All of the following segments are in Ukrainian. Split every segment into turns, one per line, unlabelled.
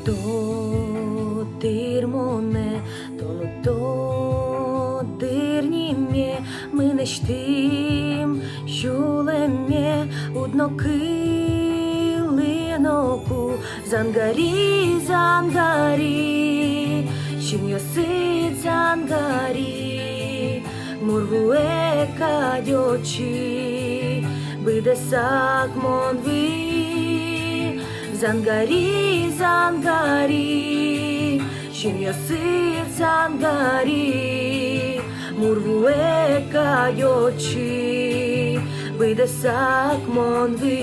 то дирмоне, то дирніме, ми не штим, щулеме, уднокилиноку, зангарі, зангарі, чим йосит зангарі, мургуе кадьочі, бидесак монви, зангарі, зангарі, чим йосит зангарі, мургуе кадьочі, бидесак монви.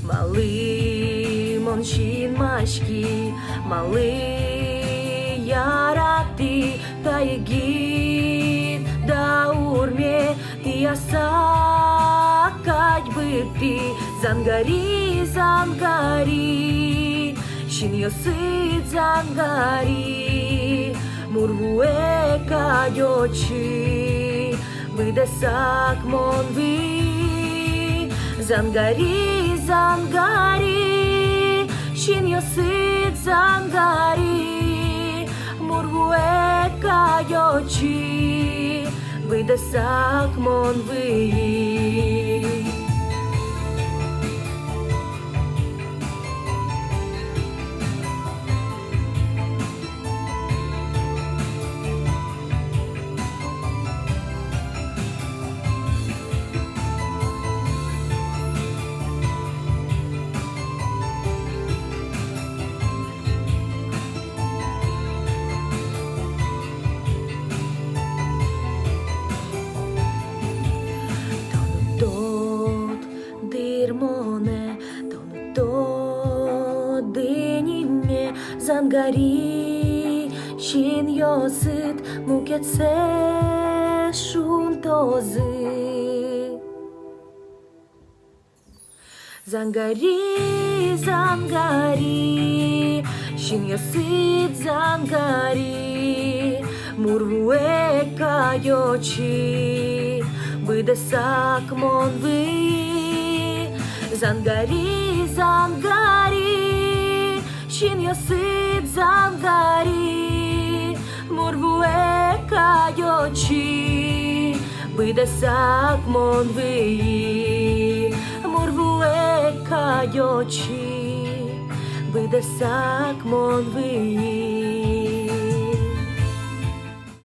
Малий моншін машки, малий ярати, та єгід, да урме, ти ясакать бити, зангарі, зангарі, шін йосит зангарі, мургуе кадьочі, бидесак монви, зангарі, зангарі, шін йосит зангарі, мургуе кадьочі, бидесак монви. Dirmone, to dinime, zangari, shin yosit, muketse shuntozi. Zangari, zangari, shin yosit zangari, murvue kadьочі, бидесак монви. Зангарі, зангарі, шін йосит зангарі, мурвуе кадьочі, бидесак монви, мурвуе кадьочі, бидесак монви.